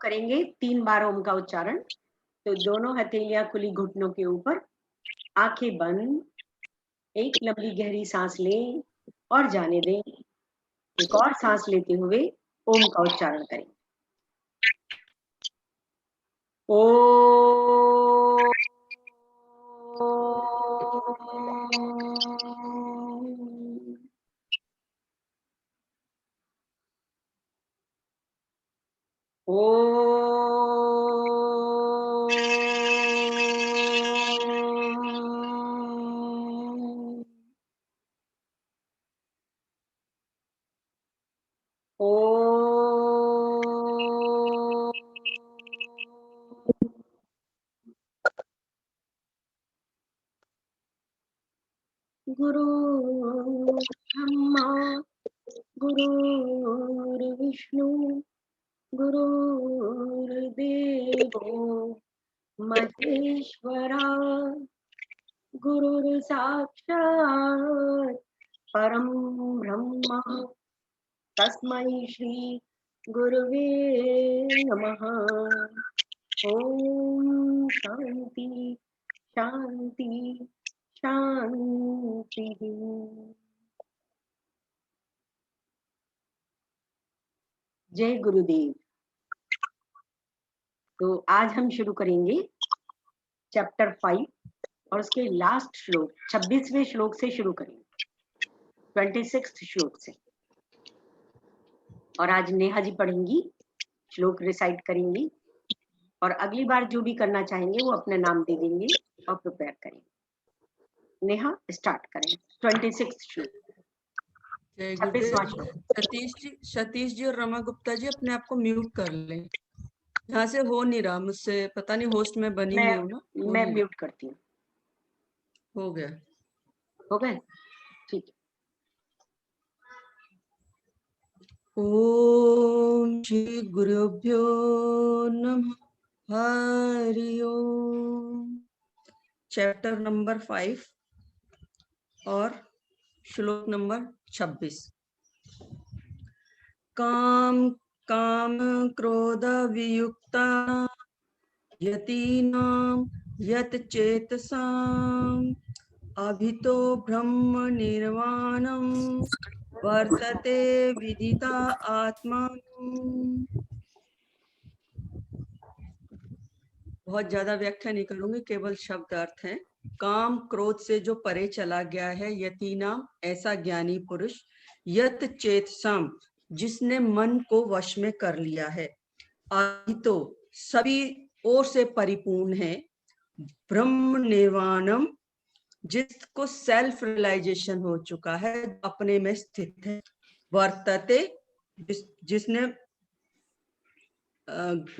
करेंगे 3 बार ओम का उच्चारण। तो दोनों हथेलियां खुली घुटनों के ऊपर, आंखें बंद, एक लंबी गहरी सांस लें और जाने दें। एक और सांस लेते हुए ओम का उच्चारण करें। ओ गुरु ब्रह्मा गुरुर्विष्णु गुरुर्देवो महेश्वरा गुरुर्साक्षात् परम ब्रह्म तस्मै श्री गुरुवे नमः। ओम शांति शांति शांति। जय गुरुदेव। तो आज हम शुरू करेंगे चैप्टर 5 और उसके लास्ट श्लोक 26वें श्लोक से शुरू करेंगे, 26 श्लोक से। और आज नेहा जी पढ़ेंगी, श्लोक रिसाइट करेंगी और अगली बार जो भी करना चाहेंगे वो अपना नाम दे देंगे और प्रिपेयर करेंगे। नेहा स्टार्ट करें 26 श्लोक। जय गुरुदेव। सतीश जी और रमा गुप्ता जी अपने आप को म्यूट कर लें। यहाँ से हो नहीं रहा मुझसे, पता नहीं होस्ट में बनी हुई हूँ ना। मैं म्यूट करती हूँ। हो गया, हो गए, ठीक है। ओम श्री गुरुभ्यो नमः। हरि ओम। चैप्टर नंबर 5 और श्लोक नंबर 26। काम काम क्रोध वियुक्ता यतीनां यत चेतसाम् अभितो ब्रह्म निर्वाणं वर्तते विदिता आत्मा। बहुत ज्यादा व्याख्या नहीं करूंगी, केवल शब्द अर्थ है। काम क्रोध से जो परे चला गया है, यतीनाम ऐसा ज्ञानी पुरुष, यत चेतसाम जिसने मन को वश में कर लिया है, अभितो सभी ओर से परिपूर्ण है, ब्रह्म निर्वाणम जिसको सेल्फ रियलाइजेशन हो चुका है, अपने में स्थित है, वर्तते जिसने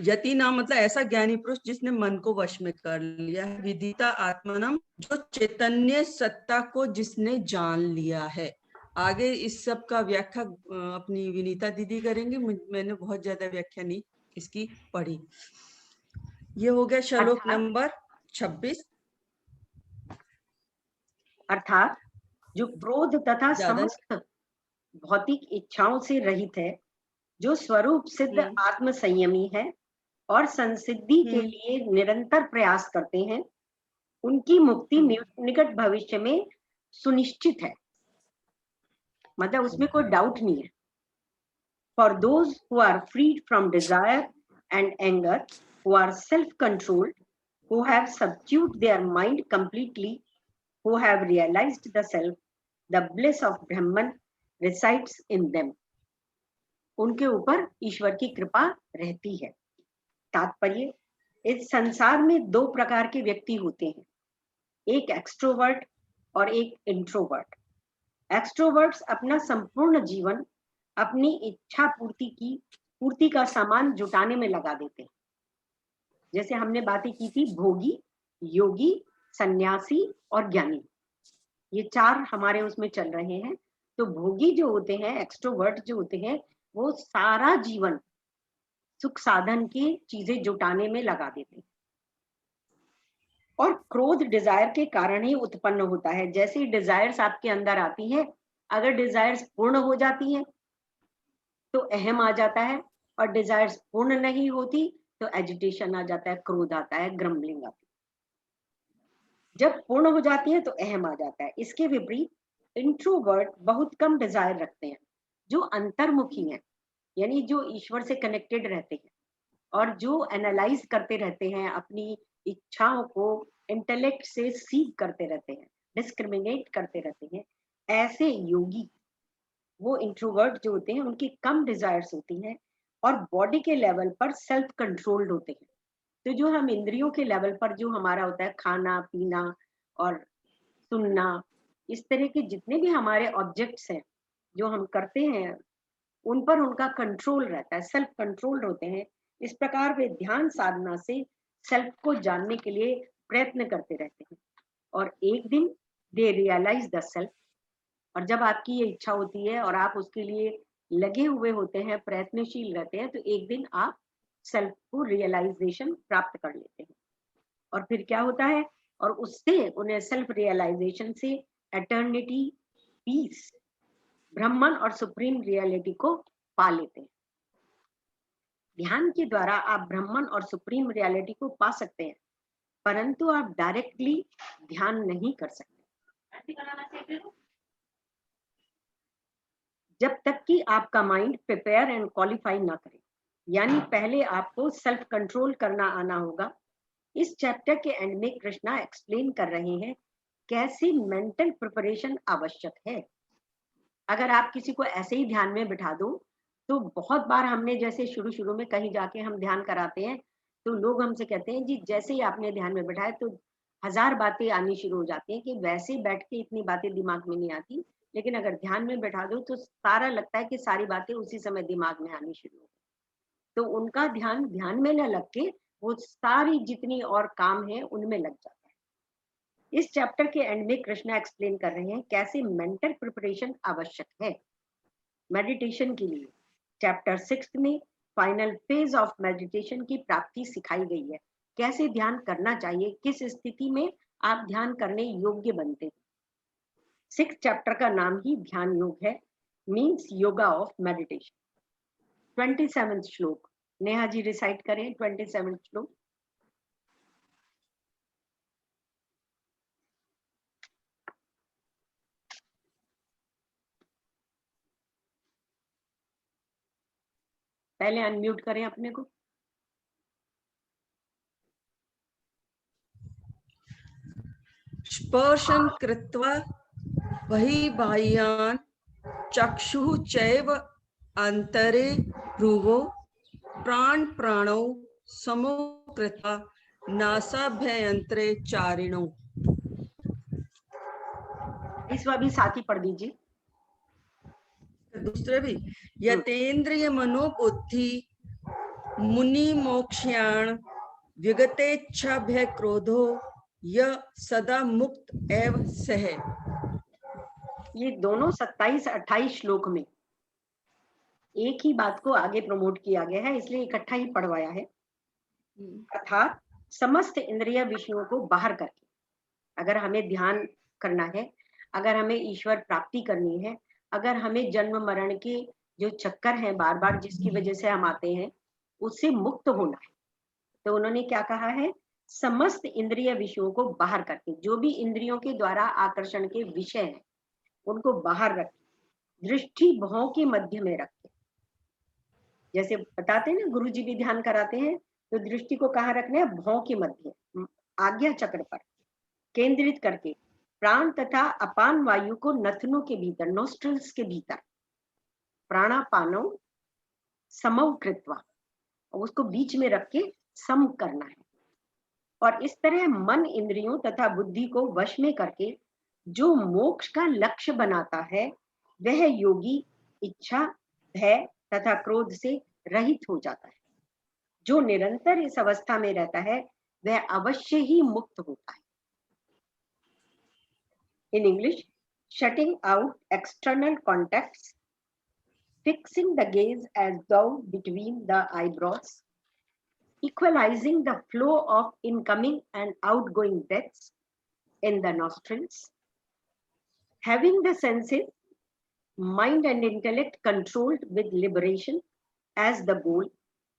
यति नाम मतलब ऐसा ज्ञानी पुरुष जिसने मन को वश में कर लिया है, विदिता आत्मनम जो चैतन्य सत्ता को जिसने जान लिया है। आगे इस सब का व्याख्या अपनी विनीता दीदी करेंगे, मैंने बहुत ज्यादा व्याख्या नहीं इसकी पढ़ी। ये हो गया श्लोक नंबर 26। अर्थात जो क्रोध तथा समस्त भौतिक इच्छाओं से रहित है, जो स्वरूप सिद्ध आत्म संयमी है और संसिद्धि के लिए निरंतर प्रयास करते हैं, उनकी मुक्ति निकट भविष्य में सुनिश्चित है। मतलब उसमें कोई डाउट नहीं है। For those who are freed from desire and anger, who are self-controlled, who have subdued their mind completely, who have realized the self, the bliss of Brahman resides in them. उनके ऊपर ईश्वर की कृपा रहती है। तात्पर्य, इस संसार में 2 प्रकार के व्यक्ति होते हैं, एक एक्सट्रोवर्ट और एक इंट्रोवर्ट। एक्सट्रोवर्ट्स अपना संपूर्ण जीवन अपनी इच्छा पूर्ति का सामान जुटाने में लगा देते हैं। जैसे हमने बातें की थी, भोगी, योगी, सन्यासी और ज्ञानी, ये 4 हमारे उसमें चल रहे हैं। तो भोगी जो होते हैं, एक्सट्रोवर्ट जो होते हैं, वो सारा जीवन सुख साधन की चीजें जुटाने में लगा देते हैं। और क्रोध डिजायर के कारण ही उत्पन्न होता है। जैसे ही डिजायर्स आपके अंदर आती हैं, अगर डिजायर्स पूर्ण हो जाती हैं तो अहम आ जाता है, और डिजायर्स पूर्ण नहीं होती तो एजिटेशन आ जाता है, क्रोध आता है, ग्रम्बलिंग आती है। जब पूर्ण हो जाती है तो अहम आ जाता है। इसके विपरीत इंट्रोवर्ट बहुत कम डिजायर रखते हैं, जो अंतर्मुखी हैं, यानी जो ईश्वर से कनेक्टेड रहते हैं और जो एनालाइज करते रहते हैं, अपनी इच्छाओं को इंटेलेक्ट से सीख करते रहते हैं, डिस्क्रिमिनेट करते रहते हैं। ऐसे योगी, वो इंट्रोवर्ट जो होते हैं, उनकी कम डिजायर्स होती हैं और बॉडी के लेवल पर सेल्फ कंट्रोल्ड होते हैं। तो जो हम इंद्रियों के लेवल पर जो हमारा होता है, खाना पीना और सुनना, इस तरह के जितने भी हमारे ऑब्जेक्ट्स हैं जो हम करते हैं, उन पर उनका कंट्रोल रहता है, सेल्फ कंट्रोल्ड होते हैं। इस प्रकार वे ध्यान साधना से सेल्फ को जानने के लिए प्रयत्न करते रहते हैं और एक दिन दे रियलाइज द सेल्फ। और जब आपकी ये इच्छा होती है और आप उसके लिए लगे हुए होते हैं, प्रयत्नशील रहते हैं, तो एक दिन आप सेल्फ को रियलाइजेशन प्राप्त कर लेते हैं। और फिर क्या होता है, और उससे उन्हें सेल्फ रियलाइजेशन से एटर्निटी, पीस, ब्रह्मन और सुप्रीम रियलिटी को पा लेते हैं। ध्यान के द्वारा आप ब्रह्मन और सुप्रीम रियलिटी को पा सकते हैं, परंतु आप डायरेक्टली ध्यान नहीं कर सकते जब तक कि आपका माइंड प्रिपेयर एंड क्वालिफाई ना करे। यानी पहले आपको सेल्फ कंट्रोल करना आना होगा। इस चैप्टर के एंड में कृष्णा एक्सप्लेन कर रहे हैं कैसे मेंटल प्रिपरेशन आवश्यक है। अगर आप किसी को ऐसे ही ध्यान में बिठा दो, तो बहुत बार हमने जैसे शुरू में कहीं जाके हम ध्यान कराते हैं, तो लोग हमसे कहते हैं जी जैसे ही आपने ध्यान में बिठाया तो 1000 बातें आनी शुरू हो जाती हैं, कि वैसे बैठ के इतनी बातें दिमाग में नहीं आती, लेकिन अगर ध्यान में बैठा दो तो सारा लगता है कि सारी बातें उसी समय दिमाग में आनी शुरू हो। तो उनका ध्यान ध्यान में न लग के वो सारी जितनी और काम है उनमें लग जाता है। इस चैप्टर के एंड में कृष्णा एक्सप्लेन कर रहे हैं कैसे मेंटल प्रिपरेशन आवश्यक है मेडिटेशन के लिए। चैप्टर 6 में फाइनल फेज ऑफ मेडिटेशन की प्राप्ति सिखाई गई है, कैसे ध्यान करना चाहिए, किस स्थिति में आप ध्यान करने योग्य बनते हैं। 6 चैप्टर का नाम ही ध्यान योग है, मीन्स योगा ऑफ मेडिटेशन। 27 श्लोक नेहा जी रिसाइट करें। 27 श्लोक। पहले अनम्यूट करें अपने को। स्पर्शन कृत्वा बहिर्बाह्यान् चक्षुः चैव अंतरे भ्रुवो प्राण प्राणौ समो कृत्वा नासाभ्यंतरे चारिणौ। इसवा भी साथ ही पढ़ दीजिए। दूसरे भी यतेन्द्रिय मनोबुद्धि मुनि मोक्ष्याण विगतेच्छा भय क्रोधो यह सदा मुक्त एव सह। ये दोनों 27-28 श्लोक में एक ही बात को आगे प्रमोट किया गया है, इसलिए इकट्ठा ही पढ़वाया है। अर्थात समस्त इंद्रिय विषयों को बाहर करके अगर हमें ध्यान करना है, अगर हमें ईश्वर प्राप्ति करनी है, अगर हमें जन्म मरण के जो चक्कर है बार बार जिसकी वजह से हम आते हैं, उससे मुक्त होना है, तो उन्होंने क्या कहा है, समस्त इंद्रिय विषयों को बाहर करके, जो भी इंद्रियों के द्वारा आकर्षण के विषय हैं उनको बाहर रखें, दृष्टि भौं के मध्य में रखें। जैसे बताते हैं ना, गुरु जी भी ध्यान कराते हैं, तो दृष्टि को कहाँ रखना है, भौं के मध्य, आज्ञा चक्र पर केंद्रित करके प्राण तथा अपान वायु को नथनों के भीतर, नोस्ट्रल्स के भीतर, प्राणापानो समव कृत्वा, उसको बीच में रख के सम करना है। और इस तरह मन इंद्रियों तथा बुद्धि को वश में करके जो मोक्ष का लक्ष्य बनाता है, वह योगी इच्छा, भय तथा क्रोध से रहित हो जाता है। जो निरंतर इस अवस्था में रहता है वह अवश्य ही मुक्त होता है। In English, shutting out external contacts, fixing the gaze as though between the eyebrows, equalizing the flow of incoming and outgoing breaths in the nostrils, having the senses, mind and intellect controlled with liberation as the goal,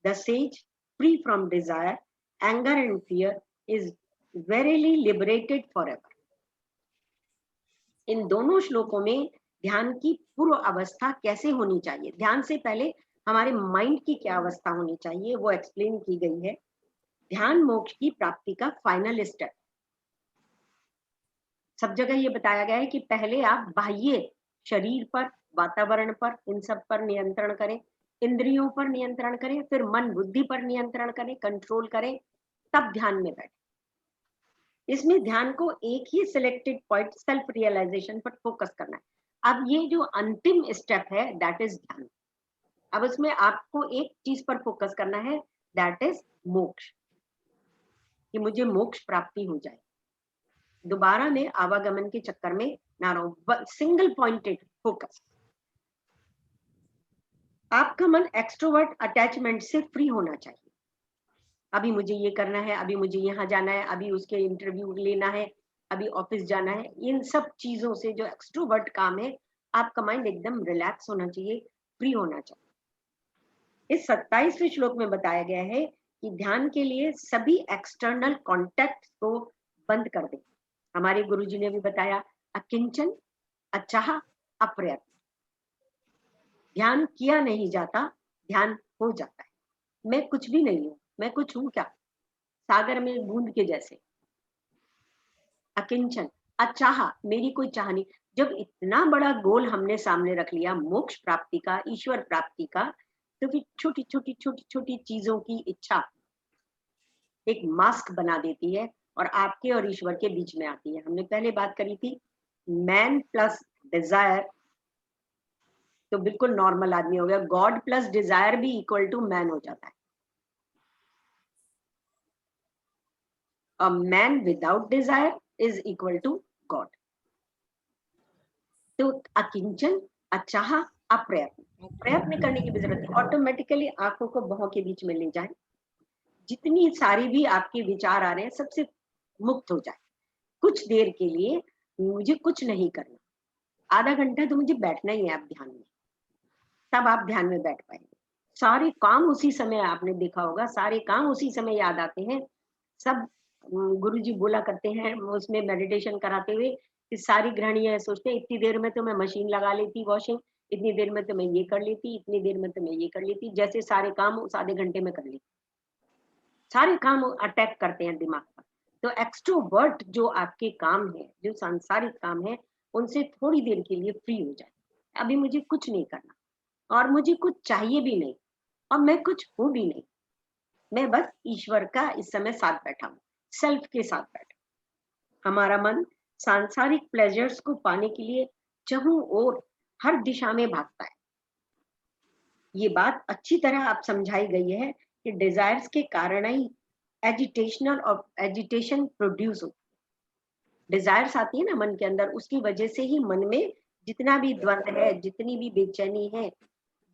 the sage free from desire, anger and fear, is verily liberated forever. इन दोनों श्लोकों में ध्यान की पूर्व अवस्था कैसे होनी चाहिए, ध्यान से पहले हमारे माइंड की क्या अवस्था होनी चाहिए, वो एक्सप्लेन की गई है। ध्यान मोक्ष की प्राप्ति का फाइनल स्टेप। सब जगह ये बताया गया है कि पहले आप बाह्य शरीर पर, वातावरण पर, इन सब पर नियंत्रण करें, इंद्रियों पर नियंत्रण करें, फिर मन बुद्धि पर नियंत्रण करें, कंट्रोल करें, तब ध्यान में बैठे। इसमें ध्यान को एक ही सिलेक्टेड पॉइंट सेल्फ रियलाइजेशन पर फोकस करना है। अब ये जो अंतिम स्टेप है दैट इज ध्यान। अब इसमें आपको एक चीज पर फोकस करना है, दैट इज मोक्ष, कि मुझे मोक्ष प्राप्ति हो जाए। दोबारा में आवागमन के चक्कर में ना रहो, सिंगल पॉइंटेड फोकस। आपका मन एक्सट्रोवर्ट अटैचमेंट से फ्री होना चाहिए। अभी मुझे ये करना है, अभी मुझे यहाँ जाना है, अभी उसके इंटरव्यू लेना है, अभी ऑफिस जाना है, इन सब चीजों से जो एक्सट्रोवर्ट काम है, आपका माइंड एकदम रिलैक्स होना चाहिए, फ्री होना चाहिए। इस 27वें श्लोक में बताया गया है कि ध्यान के लिए सभी एक्सटर्नल कॉन्टेक्ट को बंद कर दें। हमारे गुरुजी ने भी बताया, अकिंचन, अचाह, अप्रयत्न। ध्यान किया नहीं जाता, ध्यान हो जाता है। मैं कुछ भी नहीं हूं, मैं कुछ हूं क्या, सागर में बूंद के जैसे। अकिंचन, अचाह, मेरी कोई चाह नहीं। जब इतना बड़ा गोल हमने सामने रख लिया मोक्ष प्राप्ति का, ईश्वर प्राप्ति का, तो फिर छोटी छोटी छोटी छोटी चीजों की इच्छा एक मास्क बना देती है और आपके और ईश्वर के बीच में आती है। हमने पहले बात करी थी, मैन प्लस डिजायर तो बिल्कुल नॉर्मल आदमी हो गया, गॉड प्लस डिजायर भी इक्वल टू मैन हो जाता है। A man without desire is equal to God. तो अकिंचन, अचाह, अप्रयत्न। प्रयत्न करने की भी जरूरत है। ऑटोमेटिकली आंखों को भौं के बीच में ले जाएं, जितनी सारी भी आपके विचार आ रहे हैं सबसे मुक्त हो जाए। कुछ देर के लिए मुझे कुछ नहीं करना, आधा घंटा तो मुझे बैठना ही है आप ध्यान में, तब आप ध्यान में बैठ पाएंगे। सारे काम उसी समय, आपने देखा होगा सारे काम उसी समय याद आते हैं। सब गुरुजी बोला करते हैं उसमें मेडिटेशन कराते हुए कि सारी गृहणियां सोचते हैं इतनी देर में तो मैं मशीन लगा लेती वॉशिंग, इतनी देर में तो मैं ये कर लेती, इतनी देर में तो मैं ये कर लेती, जैसे सारे काम उस आधे घंटे में कर लेती। सारे काम अटैक करते हैं दिमाग पर। तो एक्सट्रोवर्ट जो आपके काम है, जो सांसारिक काम है, उनसे थोड़ी देर के लिए फ्री हो जाए। अभी मुझे कुछ नहीं करना और मुझे कुछ चाहिए भी नहीं और मैं कुछ हूं भी नहीं, मैं बस ईश्वर का इस समय साथ बैठा हूं, सेल्फ के साथ बैठा। हमारा मन सांसारिक प्लेजर्स को पाने के लिए चहुं ओर हर दिशा में भागता है। ये बात अच्छी तरह आप समझाई गई है कि डिजायर्स के कारण ही एजिटेशनल और एजिटेशन प्रोड्यूस होती है। डिजायर्स आती है ना मन के अंदर, उसकी वजह से ही मन में जितना भी द्वंद है, जितनी भी बेचैनी है,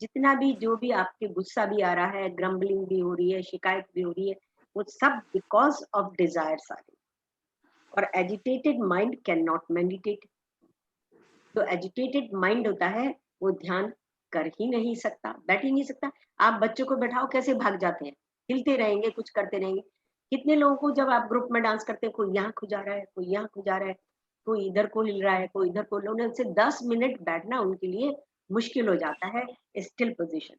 जितना भी जो भी आपके गुस्सा भी आ रहा है, ग्रम्बलिंग भी हो रही है, शिकायत भी हो रही है, वो सब बिकॉज ऑफ डिजायर्स आ रही है। और agitated mind can not meditate. तो एजिटेटेड माइंड होता है वो ध्यान कर ही नहीं सकता, बैठ ही नहीं सकता। आप बच्चों को बैठाओ कैसे भाग जाते हैं, हिलते रहेंगे, कुछ करते रहेंगे। कितने लोगों को जब आप ग्रुप में डांस करते हैं, कोई यहाँ खुजा रहा है, कोई यहाँ खुजा रहा है, कोई इधर को हिल रहा है, कोई इधर को, उनसे 10 मिनट बैठना उनके लिए मुश्किल हो जाता है स्टिल पोजीशन।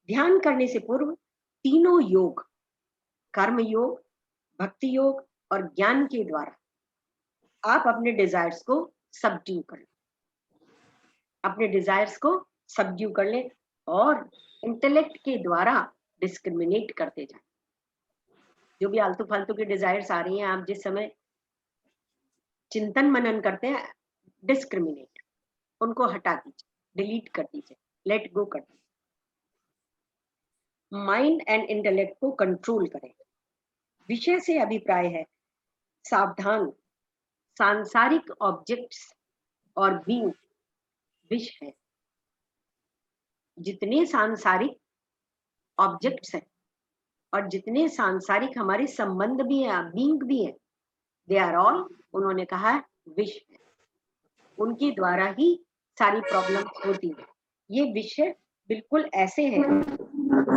ध्यान करने से पूर्व तीनों योग, कर्म योग, भक्ति योग और ज्ञान के द्वारा आप अपने डिजायर्स को सबड्यू कर लें, अपने डिजायर्स को सबड्यू कर लें और इंटेलेक्ट के द्वारा डिस्क्रिमिनेट करते जाएं। जो भी आलतू फालतू की डिजायर्स आ रही हैं, आप जिस समय चिंतन मनन करते हैं, डिस्क्रिमिनेट, उनको हटा दीजिए, डिलीट कर दीजिए, लेट गो कर दीजिए। माइंड एंड इंटेलेक्ट को कंट्रोल करें। विषय से अभिप्राय है, सावधान, सांसारिक ऑब्जेक्ट्स और बीइंग विष है। जितने सांसारिक ऑब्जेक्ट्स हैं और जितने सांसारिक हमारे संबंध भी हैं, बीइंग भी है, दे आर ऑल, उन्होंने कहा विष है। उनके द्वारा ही सारी प्रॉब्लम होती है। ये विषय बिल्कुल ऐसे हैं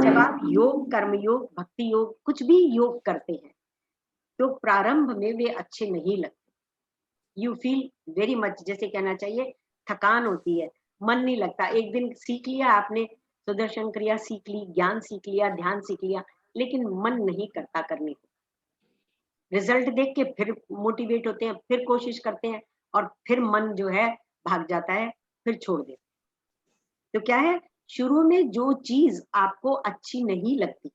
जब आप योग, कर्म योग, भक्ति योग, कुछ भी योग करते हैं तो प्रारंभ में वे अच्छे नहीं लगते। यू फील वेरी मच, जैसे कहना चाहिए थकान होती है, मन नहीं लगता। एक दिन सीख लिया आपने, सुदर्शन क्रिया सीख ली, ज्ञान सीख लिया, ध्यान सीख लिया, लेकिन मन नहीं करता करने को। रिजल्ट देख के फिर मोटिवेट होते हैं, फिर कोशिश करते हैं, और फिर मन जो है भाग जाता है, फिर छोड़ देते। तो क्या है, शुरू में जो चीज आपको अच्छी नहीं लगती,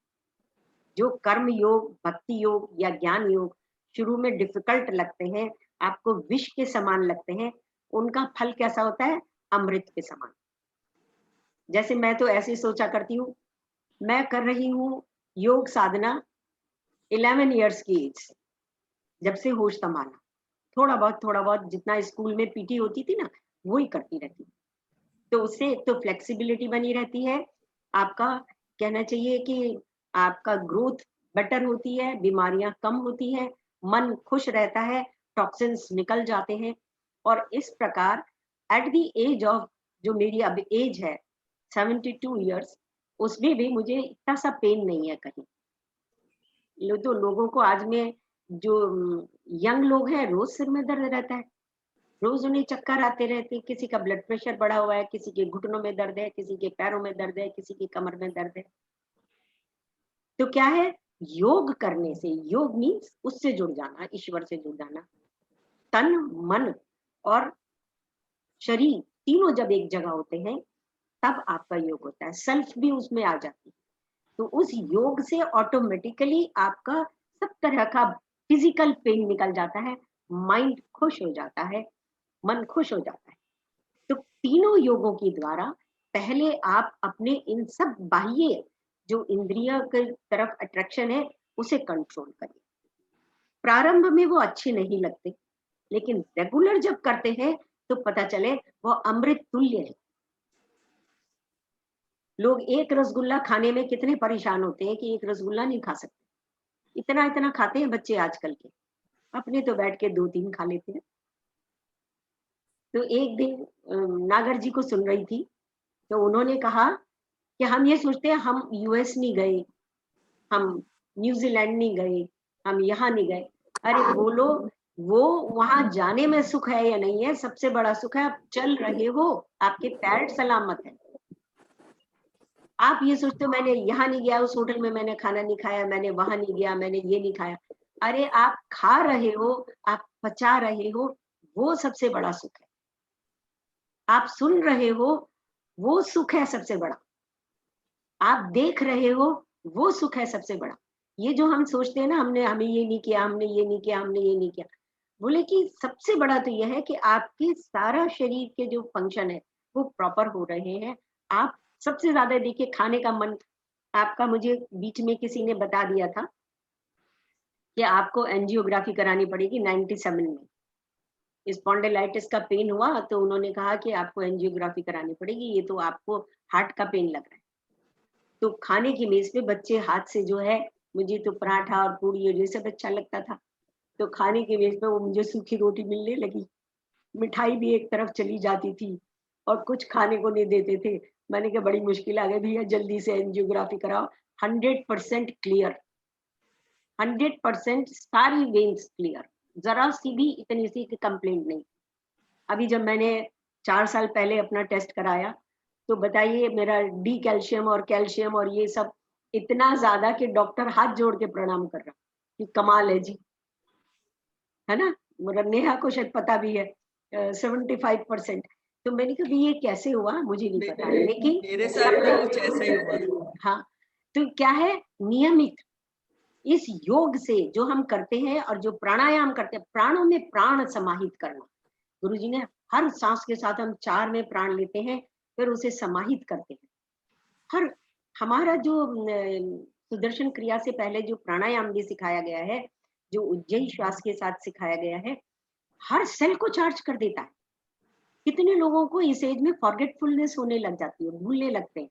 जो कर्म योग, भक्ति योग या ज्ञान योग शुरू में डिफिकल्ट लगते हैं, आपको विष के समान लगते हैं, उनका फल कैसा होता है, अमृत के समान। जैसे मैं तो ऐसे सोचा करती हूँ, मैं कर रही हूँ योग साधना 11 इयर्स की एज से, जब से होश संभाला, थोड़ा बहुत जितना स्कूल में पीटी होती थी ना, वो ही करती रहती। तो उससे एक तो फ्लेक्सिबिलिटी बनी रहती है, आपका कहना चाहिए कि आपका ग्रोथ बेटर होती है, बीमारियां कम होती हैं, मन खुश रहता है, टॉक्सिन्स निकल जाते हैं। और इस प्रकार एट द एज ऑफ, जो मेरी अब एज है 72 इयर्स, उसमें भी मुझे इतना सा पेन नहीं है कहीं। तो लोगों को आज में जो यंग लोग हैं, रोज सिर में दर्द रहता है, रोज उन्हें चक्कर आते रहते, किसी का ब्लड प्रेशर बढ़ा हुआ है, किसी के घुटनों में दर्द है, किसी के पैरों में दर्द है, किसी की कमर में दर्द है। तो क्या है, योग करने से, योग मीन्स उससे जुड़ जाना, ईश्वर से जुड़ जाना, तन मन और शरीर तीनों जब एक जगह होते हैं तब आपका योग होता है, सेल्फ भी उसमें आ जाती है। तो उस योग से ऑटोमेटिकली आपका सब तरह का फिजिकल पेन निकल जाता है, माइंड खुश हो जाता है, मन खुश हो जाता है। तो तीनों योगों के द्वारा पहले आप अपने इन सब बाह्य जो इंद्रिय की तरफ अट्रैक्शन है उसे कंट्रोल करिए। प्रारंभ में वो अच्छे नहीं लगते, लेकिन रेगुलर जब करते हैं तो पता चले वो अमृत तुल्य है। लोग एक रसगुल्ला खाने में कितने परेशान होते हैं कि एक रसगुल्ला नहीं खा सकते, इतना इतना खाते हैं बच्चे आजकल के, अपने तो बैठ के 2-3 खा लेते हैं। तो एक दिन नागर जी को सुन रही थी, तो उन्होंने कहा कि हम ये सोचते हैं हम यूएस नहीं गए, हम न्यूजीलैंड नहीं गए, हम यहाँ नहीं गए। अरे बोलो, वो वहां जाने में सुख है या नहीं है, सबसे बड़ा सुख है आप चल रहे हो, आपके पैर सलामत है। आप ये सोचते हो मैंने यहाँ नहीं गया, उस होटल में मैंने खाना नहीं खाया, मैंने वहां नहीं गया, मैंने ये नहीं खाया। अरे आप खा रहे हो, आप पचा रहे हो, वो सबसे बड़ा सुख है। आप सुन रहे हो, वो सुख है सबसे बड़ा। आप देख रहे हो, वो सुख है सबसे बड़ा। ये जो हम सोचते हैं ना, हमने हमें ये नहीं किया, हमने ये नहीं किया, हमने ये नहीं किया, बोले कि सबसे बड़ा तो यह है कि आपके सारा शरीर के जो फंक्शन है वो प्रॉपर हो रहे हैं। आप सबसे ज्यादा देखिए खाने का मन आपका, मुझे बीच में किसी ने बता दिया था कि आपको एंजियोग्राफी करानी पड़ेगी 97 में। स्पॉन्डिलाइटिस का पेन हुआ तो उन्होंने कहा कि आपको एंजियोग्राफी करानी पड़ेगी, ये तो आपको हार्ट का पेन लग रहा है। तो खाने की मेज पे बच्चे हाथ से जो है, मुझे तो पराठा और पूड़ी और ये सब अच्छा लगता था, तो खाने की मेज पे वो मुझे सूखी रोटी मिलने लगी, मिठाई भी एक तरफ चली जाती थी और कुछ खाने को नहीं देते थे। मैंने कहा बड़ी मुश्किल आ गई भैया, जल्दी से एंजियोग्राफी कराओ। 100% क्लियर, 100% सारी वेन्स क्लियर, जरा सी भी इतनी सी कंप्लेंट नहीं। अभी जब मैंने 4 साल पहले अपना टेस्ट कराया तो बताइए, मेरा डी कैल्शियम और कैल्शियम और ये सब इतना ज्यादा कि डॉक्टर हाथ जोड़ के प्रणाम कर रहा कि कमाल है जी, है ना। मगर नेहा को शायद पता भी है 75%। तो मैंने कहा ये कैसे हुआ मुझे नहीं पता, लेकिन मेरे साथ भी कुछ ऐसा ही हुआ। हाँ, तो क्या है, नियमित इस योग से जो हम करते हैं और जो प्राणायाम करते हैं, प्राणों में प्राण समाहित करना। गुरुजी ने हर सांस के साथ हम 4 में प्राण लेते हैं, फिर उसे समाहित करते हैं। हर हमारा जो सुदर्शन क्रिया से पहले जो प्राणायाम भी सिखाया गया है, जो उज्जयी श्वास के साथ सिखाया गया है, हर सेल को चार्ज कर देता है। कितने लोगों को इस एज में फॉरगेटफुलनेस होने लग जाती है, भूलने लगते हैं।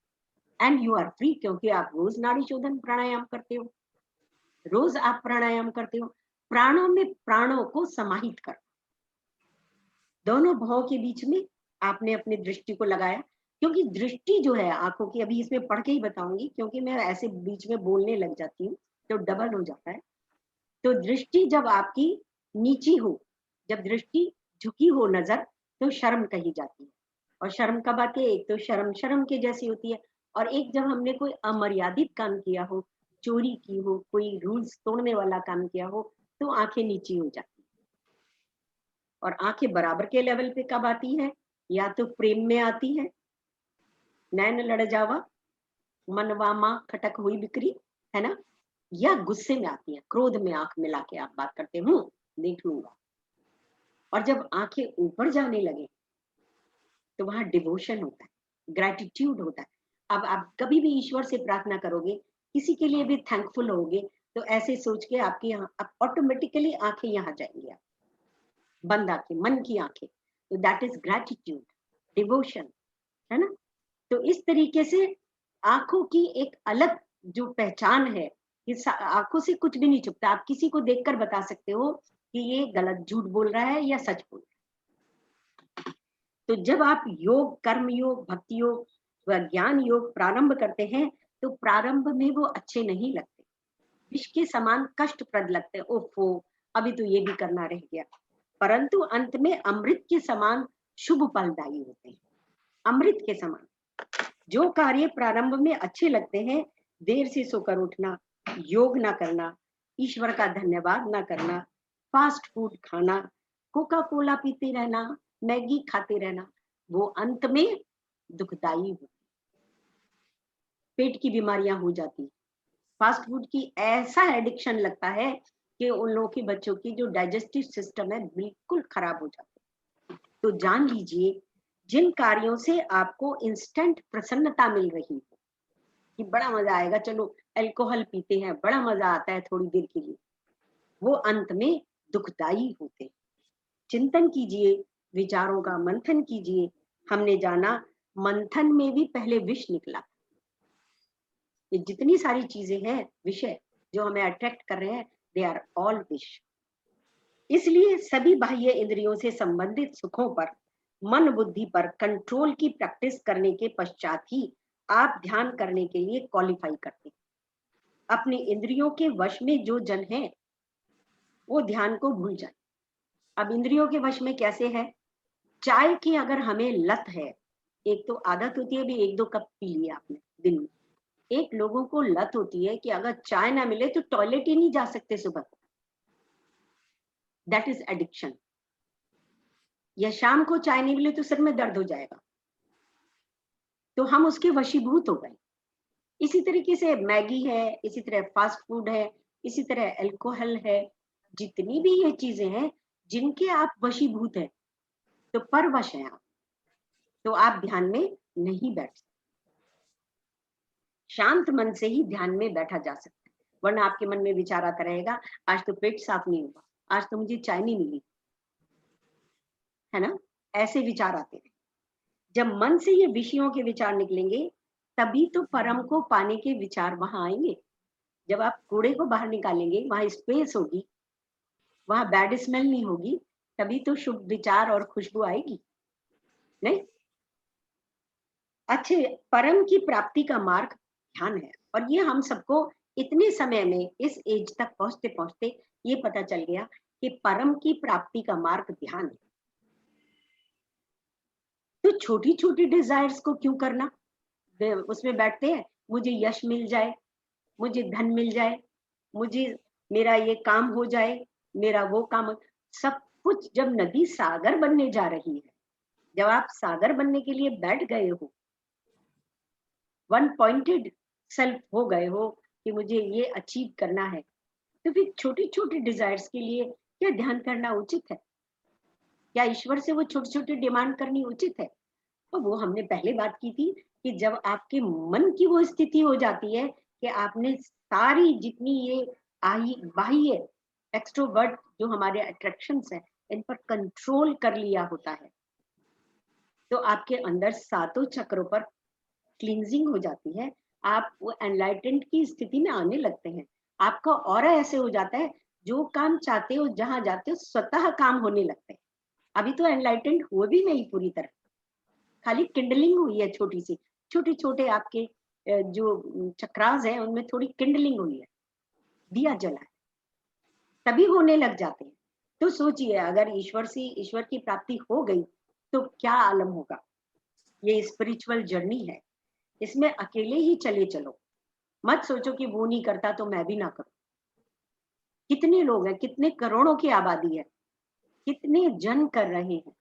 एंड यू आर फ्री, क्योंकि आप रोज नाड़ी शोधन प्राणायाम करते हो, रोज आप प्राणायाम करते हो। प्राणों में प्राणों को समाहित कर, दोनों भावों के बीच में आपने अपनी दृष्टि को लगाया, क्योंकि दृष्टि जो है आंखों की, अभी इसमें पढ़ के ही बताऊंगी क्योंकि मैं ऐसे बीच में बोलने लग जाती हूँ तो डबल हो जाता है। तो दृष्टि जब आपकी नीची हो, जब दृष्टि झुकी हो नजर, तो शर्म कही जाती है। और शर्म कब आती है? एक तो शर्म शर्म के जैसी होती है, और एक जब हमने कोई अमर्यादित काम किया हो, चोरी की हो, कोई रूल्स तोड़ने वाला काम किया हो, तो आंखें नीची हो जाती है। और आंखें बराबर के लेवल पे कब आती है? या तो प्रेम में आती है, नैन लड़ जावा मनवा माँ खटक हुई बिक्री, है ना, या गुस्से में आती है, क्रोध में आंख मिला के आप बात करते हो, देख लूंगा। और जब आंखें ऊपर जाने लगे तो वहां डिवोशन होता है, ग्रेटिट्यूड होता है। अब आप कभी भी ईश्वर से प्रार्थना करोगे, किसी के लिए भी थैंकफुल होगे, तो ऐसे सोच के आपकी यहाँ ऑटोमेटिकली आंखें यहाँ जाएंगी, आप बंद आंखें, मन की आंखें, तो दैट इज ग्रेटिट्यूड, डिवोशन, है ना। तो इस तरीके से आंखों की एक अलग जो पहचान है, कि आंखों से कुछ भी नहीं छुपता। आप किसी को देखकर बता सकते हो कि ये गलत झूठ बोल रहा है या सच बोल रहा है। तो जब आप योग, कर्म योग, भक्ति योग व ज्ञान योग प्रारंभ करते हैं, तो प्रारंभ में वो अच्छे नहीं लगते, विष के समान कष्टप्रद लगते हैं, ओफो अभी तो ये भी करना रह गया। परंतु अंत में अमृत के समान शुभ फलदायी होते हैं, अमृत के समान। जो कार्य प्रारंभ में अच्छे लगते हैं, देर से सोकर उठना, योग ना करना, ईश्वर का धन्यवाद ना करना, फास्ट फूड खाना, कोका कोला पीते रहना, मैगी खाते रहना, वो अंत में दुखदाई हो, पेट की बीमारियां हो जाती। फास्ट फूड की ऐसा एडिक्शन लगता है कि उन लोगों के बच्चों की जो डाइजेस्टिव सिस्टम है बिल्कुल खराब हो जाते हैं। तो जान लीजिए, जिन कार्यों से आपको इंस्टेंट प्रसन्नता मिल रही है कि बड़ा मजा आएगा, चलो अल्कोहल पीते हैं, बड़ा मजा आता है थोड़ी देर के लिए, वो अंत में दुखदाई होते। चिंतन कीजिए, विचारों का मंथन कीजिए। हमने जाना मंथन में भी पहले विष निकला। ये जितनी सारी चीजें हैं, विषय जो हमें अट्रैक्ट कर रहे हैं, दे आर ऑल विष। इसलिए सभी बाह्य इंद्रियों से संबंधित सुखों पर, मन बुद्धि पर कंट्रोल की प्रैक्टिस करने के पश्चात ही आप ध्यान करने के लिए क्वालिफाई करते हैं। अपनी इंद्रियों के वश में जो जन है, वो ध्यान को भूल जाए। अब इंद्रियों के वश में कैसे है? चाय की अगर हमें लत है, एक तो आदत होती है भी 1-2 कप पी लिया आपने दिन में, एक लोगों को लत होती है कि अगर चाय ना मिले तो टॉयलेट ही नहीं जा सकते सुबह, दैट इज एडिक्शन। या शाम को चाय नहीं मिले तो सिर में दर्द हो जाएगा, तो हम उसके वशीभूत हो गए। इसी तरीके से मैगी है, इसी तरह फास्ट फूड है, इसी तरह अल्कोहल है, जितनी भी ये चीजें हैं जिनके आप वशीभूत हैं, तो परवश हैं आप, तो आप ध्यान में नहीं बैठ सकते। शांत मन से ही ध्यान में बैठा जा सकता है, वरना आपके मन में विचार आता रहेगा, आज तो पेट साफ नहीं हुआ, आज तो मुझे चाय नहीं मिली, है ना, ऐसे विचार आते हैं। जब मन से ये विषयों के विचार निकलेंगे, तभी तो परम को पाने के विचार वहां आएंगे। जब आप कूड़े को बाहर निकालेंगे, वहां स्पेस होगी, वहां बैड स्मेल नहीं होगी, तभी तो शुभ विचार और खुशबू आएगी, नहीं? अच्छे परम की प्राप्ति का मार्ग ध्यान है, और ये हम सबको इतने समय में, इस एज तक पहुंचते पहुंचते ये पता चल गया कि परम की प्राप्ति का मार्ग ध्यान है। तो छोटी छोटी डिजायर्स को क्यों करना? उसमें बैठते हैं, मुझे यश मिल जाए, मुझे धन मिल जाए, मुझे मेरा ये काम हो जाए, मेरा वो काम सब कुछ जब नदी सागर बनने जा रही है, जब आप सागर बनने के लिए बैठ गए हो, वन पॉइंटेड सेल्फ हो गए हो कि मुझे ये अचीव करना है, तो फिर छोटी छोटी डिजायर्स के लिए क्या ध्यान करना उचित है? क्या ईश्वर से वो छोटी छोटी डिमांड करनी उचित है? तो वो हमने पहले बात की थी कि जब आपके मन की वो स्थिति हो जाती है कि आपने सारी जितनी ये बाह्य एक्सट्रोवर्ट जो हमारे अट्रैक्शंस हैं, इन पर कंट्रोल कर लिया होता है, तो आपके अंदर सातों चक्रों पर क्लींजिंग हो जाती है। आप वो एनलाइटेंड की स्थिति में आने लगते हैं। आपका ऑरा ऐसे हो जाता है, जो काम चाहते हो, जहां जाते हो, स्वतः काम होने लगते हैं। अभी तो एनलाइटेंड हुए भी नहीं पूरी तरह, खाली किंडलिंग हुई है छोटी सी, छोटे छोटे आपके जो चक्रास है उनमें थोड़ी किंडलिंग हुई है, दिया जला है, तभी होने लग जाते हैं। तो सोचिए अगर ईश्वर की प्राप्ति हो गई तो क्या आलम होगा। ये स्पिरिचुअल जर्नी है, इसमें अकेले ही चले चलो, मत सोचो कि वो नहीं करता तो मैं भी ना करूं। कितने लोग हैं, कितने करोड़ों की आबादी है, कितने जन कर रहे हैं।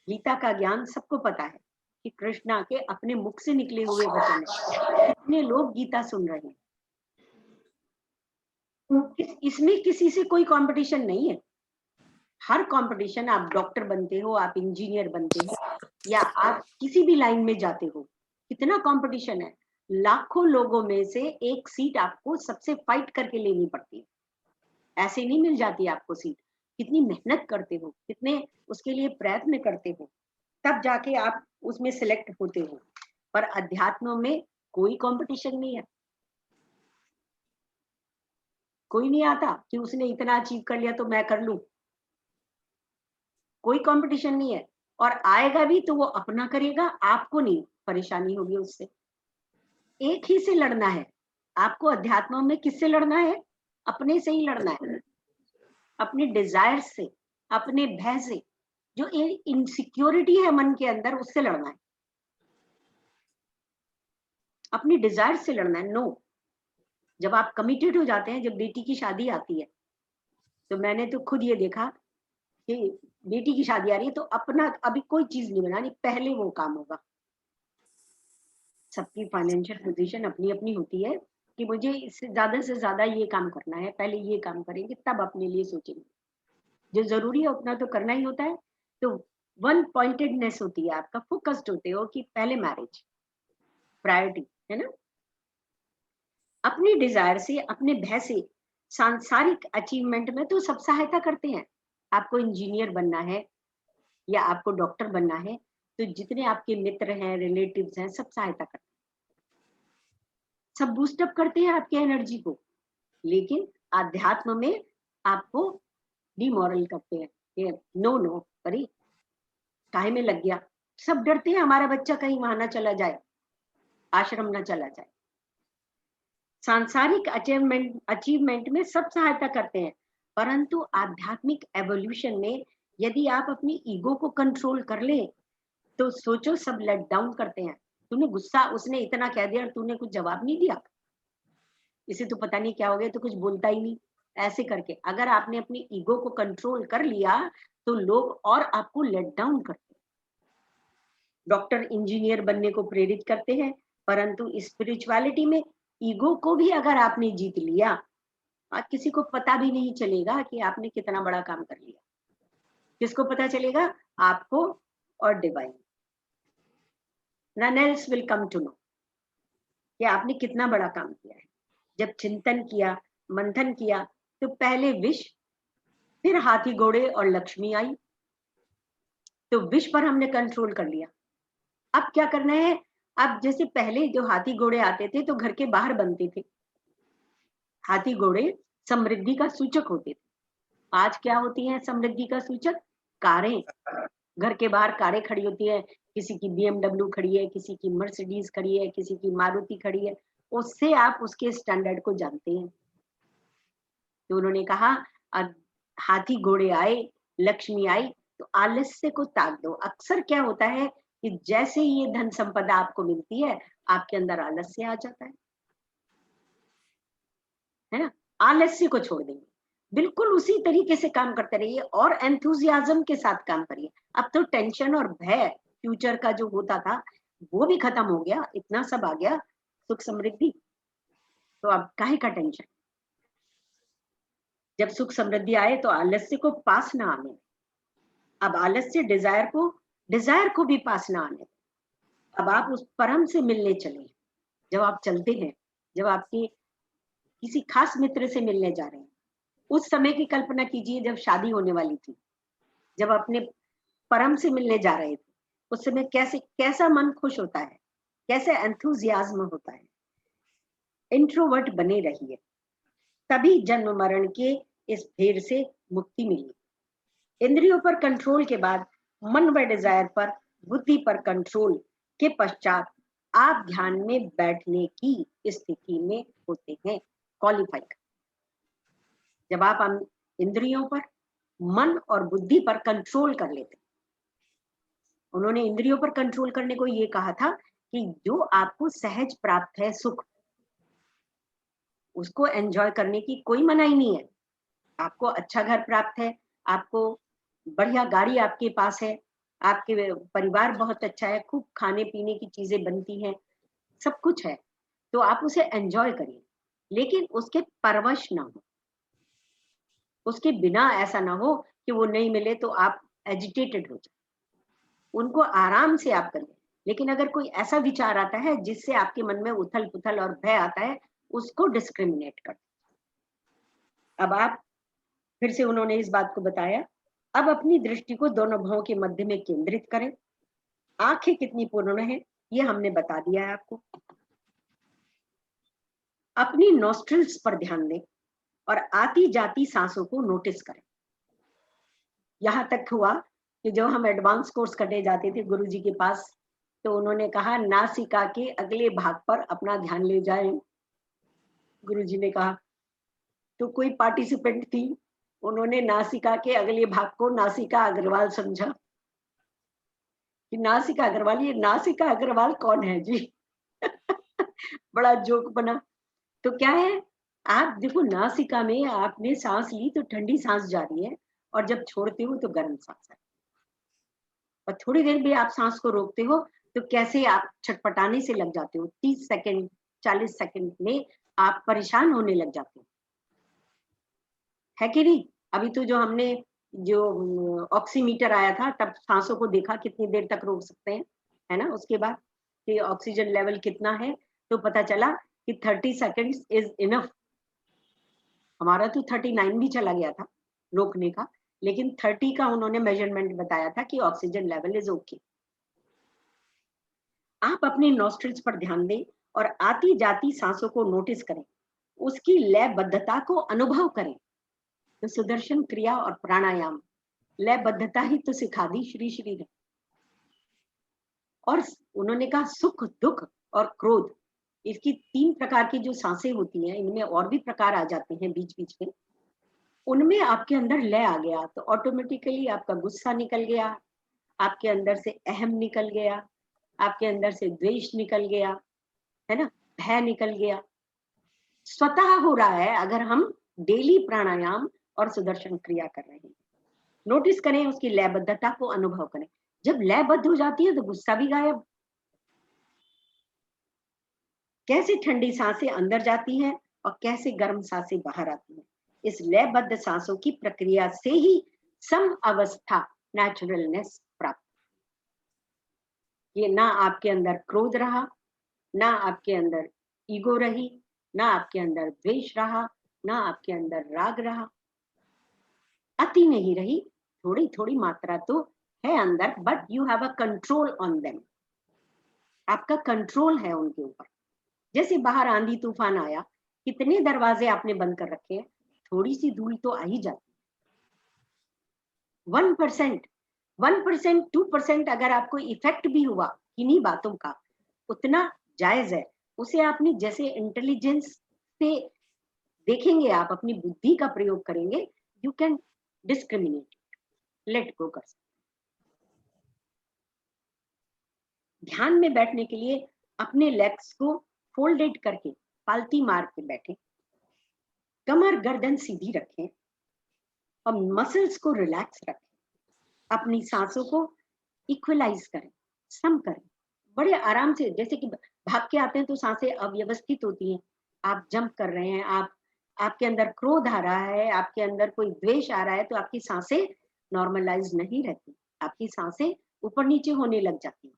गीता का ज्ञान सबको पता है कि कृष्णा के अपने मुख से निकले हुए वचन है, कितने लोग गीता सुन रहे हैं। इसमें किसी से कोई कंपटीशन नहीं है। हर कंपटीशन, आप डॉक्टर बनते हो, आप इंजीनियर बनते हो, या आप किसी भी लाइन में जाते हो, कितना कंपटीशन है। लाखों लोगों में से एक सीट आपको सबसे फाइट करके लेनी पड़ती है, ऐसे नहीं मिल जाती आपको सीट। कितनी मेहनत करते हो, कितने उसके लिए प्रयत्न करते हो, तब जाके आप उसमें सिलेक्ट होते हो। पर अध्यात्म में कोई कंपटीशन नहीं है। कोई नहीं आता कि उसने इतना अचीव कर लिया तो मैं कर लूं, कोई कंपटीशन नहीं है। और आएगा भी तो वो अपना करेगा, आपको नहीं परेशानी होगी उससे। एक ही से लड़ना है आपको अध्यात्म में। किससे लड़ना है? अपने से ही लड़ना है, अपने डिजायर से, अपने भय से, जो इनसिक्योरिटी है मन के अंदर, उससे लड़ना है, अपनी डिजायर से लड़ना है। नो, जब आप कमिटेड हो जाते हैं, जब बेटी की शादी आती है, तो मैंने तो खुद ये देखा कि बेटी की शादी आ रही है तो अपना अभी कोई चीज नहीं बनानी, पहले वो काम होगा। सबकी फाइनेंशियल पोजीशन अपनी अपनी होती है कि मुझे इससे ज्यादा ये काम करना है, पहले ये काम करेंगे तब अपने लिए सोचेंगे। जो जरूरी है उतना तो करना ही होता है। तो वन पॉइंटेडनेस होती है, आपका फोकस्ड होते हो कि पहले मैरिज प्रायोरिटी है ना। अपनी डिजायर से, अपने भय से, सांसारिक अचीवमेंट में तो सब सहायता करते हैं। आपको इंजीनियर बनना है या आपको डॉक्टर बनना है, तो जितने आपके मित्र हैं, रिलेटिव्स हैं, सब सहायता करते हैं, सब बूस्टअप करते हैं आपकी एनर्जी को। लेकिन आध्यात्म में आपको डिमोरल करते हैं कि नो नो, अरे काहे में लग गया। सब डरते हैं हमारा बच्चा कहीं वहां ना चला जाए, आश्रम ना चला जाए। सांसारिक अचीवमेंट में सब सहायता करते हैं, परंतु आध्यात्मिक एवोल्यूशन में यदि आप अपनी ईगो को कंट्रोल कर ले तो सोचो सब लेट डाउन करते हैं। तूने गुस्सा, उसने इतना कह दिया और तूने कुछ जवाब नहीं दिया, इसे तो पता नहीं क्या हो गया, तो कुछ बोलता ही नहीं। ऐसे करके अगर आपने अपनी ईगो को कंट्रोल कर लिया तो लोग और आपको लेट डाउन करते हैं। डॉक्टर इंजीनियर बनने को प्रेरित करते हैं, परंतु स्पिरिचुअलिटी में ईगो को भी अगर आपने जीत लिया, किसी को पता भी नहीं चलेगा कि आपने कितना बड़ा काम कर लिया। किसको पता चलेगा? आपको और divine. None else will come to know कि आपने कितना बड़ा काम किया है। जब चिंतन किया, मंथन किया, तो पहले विष, फिर हाथी घोड़े और लक्ष्मी आई। तो विष पर हमने कंट्रोल कर लिया। अब क्या करना है? अब जैसे पहले जो हाथी घोड़े आते थे तो घर के बाहर बनते थे, हाथी घोड़े समृद्धि का सूचक होते थे। आज क्या होती है समृद्धि का सूचक? कारें। घर के बाहर कारें खड़ी होती है, किसी की BMW खड़ी है, किसी की मर्सिडीज खड़ी है, किसी की मारुति खड़ी है। उससे आप उसके स्टैंडर्ड को जानते हैं। तो उन्होंने कहा हाथी घोड़े आए, लक्ष्मी आई, तो आलस्य को त्याग दो। अक्सर क्या होता है कि जैसे ही ये धन संपदा आपको मिलती है, आपके अंदर आलस्य आ जाता है ना। आलस्य को छोड़ देंगे, बिल्कुल उसी तरीके से काम करते रहिए और एंथुजियाज्म के साथ काम करिए। अब तो टेंशन और भय फ्यूचर का जो होता था वो भी खत्म हो गया, इतना सब आ गया, सुख समृद्धि। तो अब काहे का टेंशन? जब सुख समृद्धि आए तो आलस्य को पास ना आने। अब आलस्य डिजायर को भी पास ना आने। अब आप उस परम से मिलने चले। जब आप चलते हैं, जब आपके किसी खास मित्र से मिलने जा रहे हैं, उस समय की कल्पना कीजिए जब शादी होने वाली थी, जब अपने परम से मिलने जा रहे थे, उस समय कैसा मन खुश होता है, कैसे एंथुजियाज्म होता है। इंट्रोवर्ट बने रहिए, तभी जन्म मरण के इस फेर से मुक्ति मिली। इंद्रियों पर कंट्रोल के बाद मन व डिजायर पर बुद्धि पर कंट्रोल के पश्चात आप ध्यान में बैठने की स्थिति में होते हैं, क्वालिफाई। जब आप इंद्रियों पर, मन और बुद्धि पर कंट्रोल कर लेते। उन्होंने इंद्रियों पर कंट्रोल करने को ये कहा था कि जो आपको सहज प्राप्त है सुख, उसको एंजॉय करने की कोई मनाही नहीं है। आपको अच्छा घर प्राप्त है, आपको बढ़िया गाड़ी आपके पास है, आपके परिवार बहुत अच्छा है, खूब खाने पीने की चीजें बनती हैं, सब कुछ है, तो आप उसे एंजॉय करिए, लेकिन उसके परवश ना हो। उसके बिना ऐसा ना हो कि वो नहीं मिले तो आप एजिटेटेड हो जाए। उनको आराम से आप करिए, लेकिन अगर कोई ऐसा विचार आता है जिससे आपके मन में उथल पुथल और भय आता है, उसको डिस्क्रिमिनेट कर। अब आप फिर से उन्होंने इस बात को बताया, अब अपनी दृष्टि को दोनों भवों के मध्य में केंद्रित करें। आंखें कितनी पूर्ण है ये हमने बता दिया है आपको। अपनी नॉस्ट्रिल्स पर ध्यान दें और आती जाती सांसों को नोटिस करें। यहां तक हुआ कि जब हम एडवांस कोर्स करने जाते थे गुरुजी के पास, तो उन्होंने कहा नासिका के अगले भाग पर अपना ध्यान ले जाएं। गुरुजी ने कहा, तो कोई पार्टिसिपेंट थी, उन्होंने नासिका के अगले भाग को नासिका अग्रवाल समझा कि नासिका अग्रवाल, ये नासिका अग्रवाल कौन है जी? बड़ा जोक बना। तो क्या है, आप देखो नासिका में आपने सांस ली तो ठंडी सांस जा रही है, और जब छोड़ते हो तो गर्म सांस है। और थोड़ी देर भी आप सांस को रोकते हो तो कैसे आप छटपटाने से लग जाते हो, 30 सेकंड 40 सेकंड में आप परेशान होने लग जाते हो, है कि नहीं? अभी तो जो हमने जो ऑक्सीमीटर आया था, तब सांसों को देखा कितनी देर तक रोक सकते हैं, है ना? उसके बाद कि ऑक्सीजन लेवल कितना है, तो पता चला कि 30 सेकंड्स इज इनफ। हमारा तो 39 भी चला गया था रोकने का, लेकिन 30 का उन्होंने मेजरमेंट बताया था कि ऑक्सीजन लेवल इज ओके। आप अपने नॉस्ट्रिल्स पर ध्यान दें और आती जाती सांसों को नोटिस करें, उसकी लयबद्धता को अनुभव करें। तो सुदर्शन क्रिया और प्राणायाम लयबद्धता ही तो सिखा दी श्री श्री ने। और उन्होंने कहा सुख, दुख और क्रोध, इसकी 3 प्रकार की जो सांसें होती हैं, इनमें और भी प्रकार आ जाते हैं बीच बीच में। उनमें आपके अंदर लय आ गया तो ऑटोमेटिकली आपका गुस्सा निकल गया, आपके अंदर से अहम निकल गया, आपके अंदर से द्वेष निकल गया, है ना, भय निकल गया। स्वतः हो रहा है अगर हम डेली प्राणायाम और सुदर्शन क्रिया कर रहे हैं। नोटिस करें, उसकी लयबद्धता को अनुभव करें। जब लयबद्ध हो जाती है तो गुस्सा भी गायब। कैसे ठंडी सांसें अंदर जाती हैं और कैसे गर्म सांसें बाहर आती हैं। इस लयबद्ध सांसों की प्रक्रिया से ही सम अवस्था, नेचुरलनेस प्राप्त। ये ना आपके अंदर क्रोध रहा, ना आपके अंदर ईगो रही, ना आपके अंदर द्वेष रहा, ना आपके अंदर राग रहा, अति नहीं रही, थोड़ी थोड़ी मात्रा तो है अंदर, but you have a control on them. आपका कंट्रोल है उनके ऊपर। जैसे बाहर आंधी तूफान आया, कितने दरवाजे आपने बंद कर रखे हैं, थोड़ी सी धूल तो आ ही जाती। 1%, 2% अगर आपको इफेक्ट भी हुआ किन्हीं बातों का, उतना जायज है। उसे आपने जैसे इंटेलिजेंस से देखेंगे, आप अपनी बुद्धि का प्रयोग करेंगे, you can discriminate, let go कर सकते। ध्यान में बैठने के लिए अपने लेग्स को फोल्डेड करके पालती मार के बैठे, कमर गर्दन सीधी रखें और मसल्स को रिलैक्स रखें। अपनी सांसों को इक्वलाइज करें, सम करें, बड़े आराम से। जैसे कि भाग के आते हैं तो सांसें अव्यवस्थित होती हैं, आप जंप कर रहे हैं, आपके अंदर क्रोध आ रहा है, आपके अंदर कोई द्वेष आ रहा है, तो आपकी सांसें नॉर्मलाइज नहीं रहती, आपकी सांसें ऊपर नीचे होने लग जाती हैं।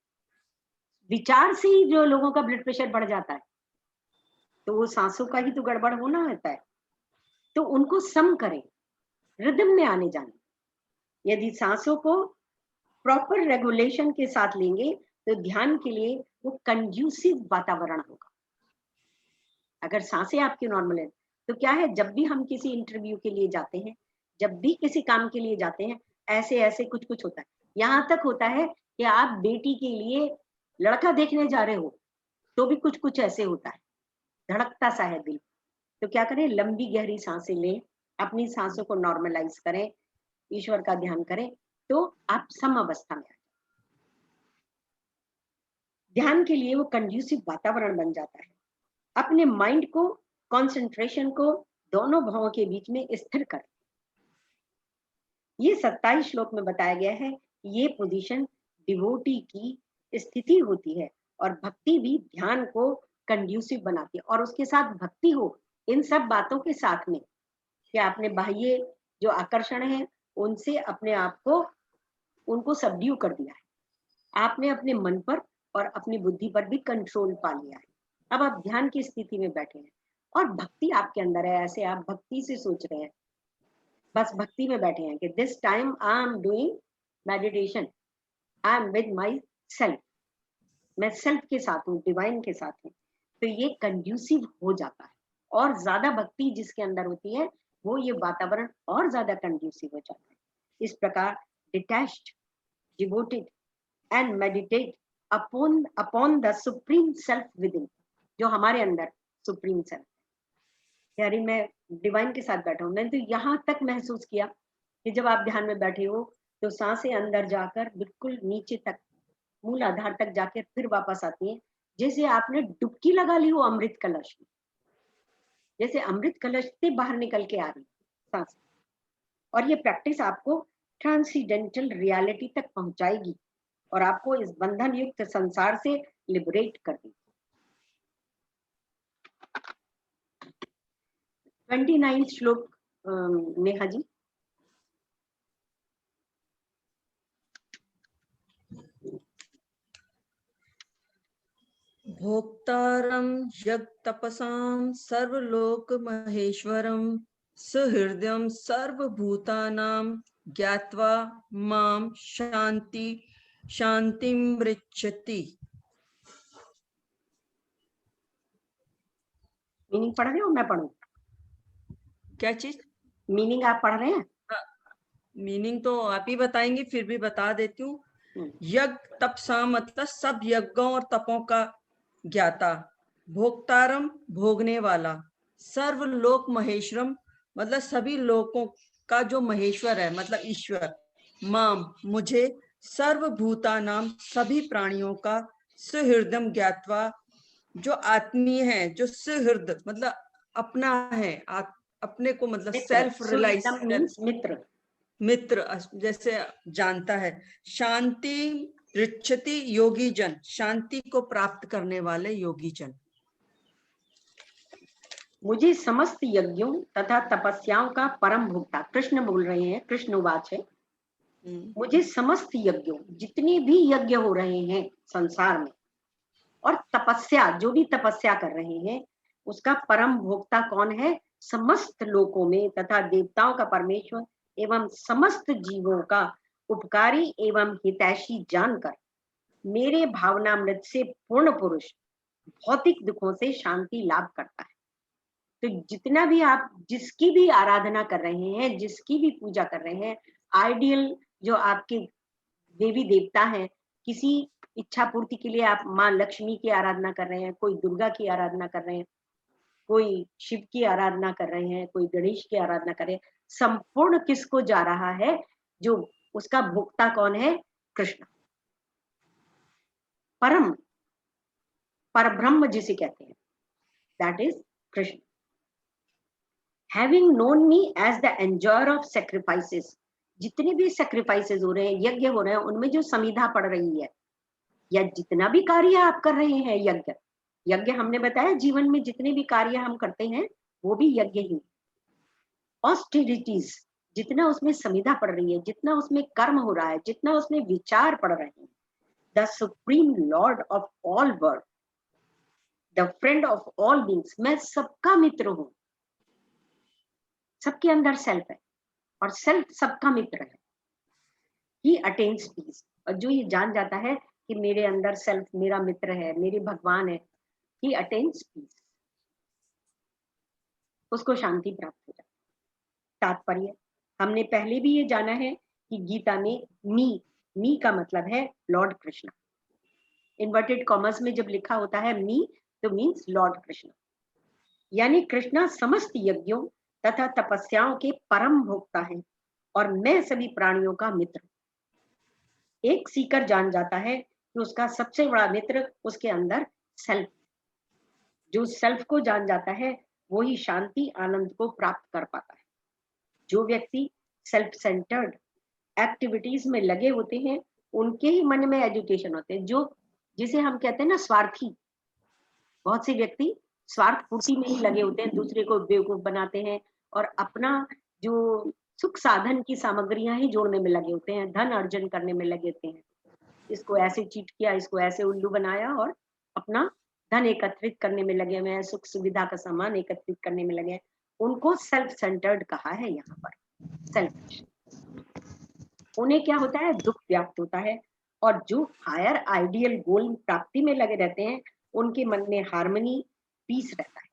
विचार से ही जो लोगों का ब्लड प्रेशर बढ़ जाता है, तो वो सांसों का ही तो गड़बड़ होना होता है। तो उनको सम करें, रिदम में आने जाने। यदि सांसों को प्रॉपर रेगुलेशन के साथ लेंगे तो ध्यान के लिए वो कंड्यूसिव वातावरण होगा। अगर सांसें आपकी नॉर्मल है तो क्या है, जब भी हम किसी इंटरव्यू के लिए जाते हैं, जब भी किसी काम के लिए जाते हैं, ऐसे ऐसे कुछ कुछ होता है। यहाँ तक होता है कि आप बेटी के लिए लड़का देखने जा रहे हो तो भी कुछ कुछ ऐसे होता है, धड़कता सा है दिल। तो क्या करें, लंबी गहरी सांसें लें, अपनी सांसों को नॉर्मलाइज करें, ईश्वर का ध्यान करें, तो आप सम अवस्था में आ जाए। ध्यान के लिए वो कंड्यूसिव वातावरण बन जाता है। अपने माइंड को, कंसंट्रेशन को दोनों भावों के बीच में स्थिर कर। ये 27 श्लोक में बताया गया है। ये पोजीशन डिवोटी की स्थिति होती है और भक्ति भी ध्यान को कंड्यूसिव बनाती है। और उसके साथ भक्ति हो इन सब बातों के साथ में कि आपने बाह्य जो आकर्षण है उनसे अपने आप को, उनको सबड्यू कर दिया है, आपने अपने मन पर और अपनी बुद्धि पर भी कंट्रोल पा लिया है। अब आप ध्यान की स्थिति में बैठे हैं और भक्ति आपके अंदर है। ऐसे आप भक्ति से सोच रहे हैं, बस भक्ति में बैठे हैं कि this time I am doing meditation, I am with my self, मैं सेल्फ के साथ हूँ, डिवाइन के साथ हूँ। तो ये कंड्यूसिव हो जाता है। और ज्यादा भक्ति जिसके अंदर होती है वो ये वातावरण और ज्यादा कंड्यूसिव हो जाता है। इस प्रकार detached, devoted and meditate upon the supreme self within, जो हमारे अंदर सुप्रीम सेल्फ है। यानी मैं डिवाइन के साथ बैठा हूँ। मैंने तो यहाँ तक महसूस किया कि जब आप ध्यान में बैठे हो तो सांसें अंदर जाकर बिल्कुल नीचे तक, मूल आधार तक जाकर फिर वापस आती हैं, जैसे आपने डुबकी लगा ली हो अमृत कलश में, जैसे अमृत कलश से बाहर निकल के आ रही सांस। और ये प्रैक्टिस आपको ट्रांसीडेंटल रियलिटी तक पहुंचाएगी और आपको इस बंधन युक्त संसार से लिबरेट कर देगी। 29 श्लोक नेहा जी। भोक्तारं यज्ञतपसां सर्वलोक महेश्वरं सुहृदयं सर्वभूतानां ज्ञात्वा मां शांतिमृच्छति। मीनिंग पढ़ रहे हो, मैं पढ़ूं? क्या चीज? मीनिंग आप पढ़ रहे हैं? मीनिंग तो आप ही बताएंगे, फिर भी बता देती हूँ। यज्ञ तपसा मतलब सब यज्ञों और तपों का ज्ञाता, भोक्तारम भोगने वाला, सर्वलोक महेश्वरम मतलब सभी लोकों का जो महेश्वर है मतलब ईश्वर, माम मुझे, सर्वभूता नाम सभी प्राणियों का, सुहृदम ज्ञात्वा जो आत्मीय है, जो सुहृद मतलब अपना है, अपने को मतलब सेल्फ रियलाइज, मीन्स मित्र, मित्र जैसे जानता है। शांति ऋच्छति योगी जन, शांति को प्राप्त करने वाले योगी जन। मुझे समस्त यज्ञों तथा तपस्याओं का परम भोक्ता, कृष्ण बोल रहे हैं, कृष्ण वाच है, मुझे समस्त यज्ञों, जितने भी यज्ञ हो रहे हैं संसार में, और तपस्या, जो भी तपस्या कर रहे हैं, उसका परम भोक्ता कौन है? समस्त लोकों में तथा देवताओं का परमेश्वर एवं समस्त जीवों का उपकारी एवं हितैषी जानकर मेरे भावनामृत से पूर्ण पुरुष भौतिक दुखों से शांति लाभ करता है। तो जितना भी आप जिसकी भी आराधना कर रहे हैं, जिसकी भी पूजा कर रहे हैं, आइडियल जो आपके देवी देवता हैं, किसी इच्छा पूर्ति के लिए आप माँ लक्ष्मी की आराधना कर रहे हैं, कोई दुर्गा की आराधना कर रहे हैं, कोई शिव की आराधना कर रहे हैं, कोई गणेश की आराधना कर रहे हैं, संपूर्ण किसको जा रहा है? जो उसका भोक्ता कौन है? कृष्ण, परम परब्रह्म जिसे कहते हैं, that is Krishna. Having known me as the enjoyer of sacrifices, जितने भी सेक्रीफाइसेस हो रहे हैं, यज्ञ हो रहे हैं, उनमें जो समिधा पड़ रही है, या जितना भी कार्य आप कर रहे हैं, यज्ञ, यज्ञ हमने बताया जीवन में जितने भी कार्य हम करते हैं वो भी यज्ञ ही। ऑस्टेरिटीज, जितना उसमें समिधा पड़ रही है, जितना उसमें कर्म हो रहा है, जितना उसमें विचार पड़ रहे हैं, the supreme Lord of all world, the friend of all beings, मैं सबका मित्र हूं। सबके अंदर सेल्फ है और सेल्फ सबका मित्र है। ही अटेन्स पीस, और जो ये जान जाता है कि मेरे अंदर सेल्फ मेरा मित्र है, मेरे भगवान है, ही अटेन्स पीस, उसको शांति प्राप्त हो जाती है। तात्पर्य हमने पहले भी ये जाना है कि गीता में मी मी का मतलब है लॉर्ड कृष्ण। इन्वर्टेड कॉमर्स में जब लिखा होता है मी तो मीन्स लॉर्ड कृष्ण, यानी कृष्णा समस्त यज्ञों तथा तपस्याओं के परम भोक्ता है और मैं सभी प्राणियों का मित्र। एक सीकर जान जाता है कि उसका सबसे बड़ा मित्र उसके अंदर सेल्फ। जो सेल्फ को जान जाता है वो ही शांति आनंद को प्राप्त कर पाता है। जो व्यक्ति सेल्फ सेंटर्ड एक्टिविटीज में लगे होते हैं उनके ही मन में एजुकेशन होते हैं। जो जिसे हम कहते हैं ना स्वार्थी, बहुत से व्यक्ति स्वार्थ पूर्ति में ही लगे होते हैं, दूसरे को बेवकूफ बनाते हैं और अपना जो सुख साधन की सामग्रियां ही जोड़ने में लगे होते हैं, धन अर्जन करने में लगे होते हैं। इसको ऐसे चीट किया, इसको ऐसे उल्लू बनाया और अपना धन एकत्रित करने में लगे हुए हैं, सुख सुविधा का सामान एकत्रित करने में लगे हैं। उनको सेल्फ सेंटर्ड कहा है यहाँ पर, सेल्फिश। उन्हें क्या होता है, दुख व्याप्त होता है। और जो हायर आइडियल गोल प्राप्ति में लगे रहते हैं उनके मन में हार्मनी पीस रहता है।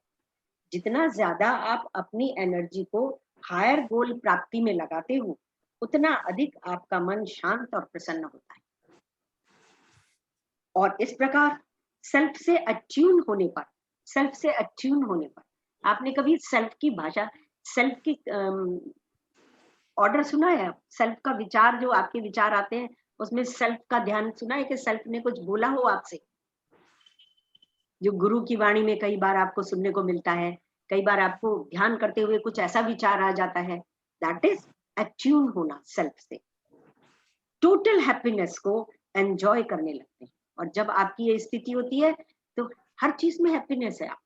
जितना ज्यादा आप अपनी एनर्जी को हायर गोल प्राप्ति में लगाते हो उतना अधिक आपका मन शांत और प्रसन्न होता है। और इस प्रकार सेल्फ से अट्यून होने पर आपने कभी सेल्फ की भाषा, सेल्फ की ऑर्डर सुना है? सेल्फ का विचार, जो आपके विचार आते हैं उसमें सेल्फ का ध्यान सुना है कि सेल्फ ने कुछ बोला हो आपसे? जो गुरु की वाणी में कई बार आपको सुनने को मिलता है, कई बार आपको ध्यान करते हुए कुछ ऐसा विचार आ जाता है, दैट इज अट्यून होना सेल्फ से। टोटल हैप्पीनेस को एंजॉय करने लगते हैं और जब आपकी ये स्थिति होती है तो हर चीज में हैप्पीनेस है। आप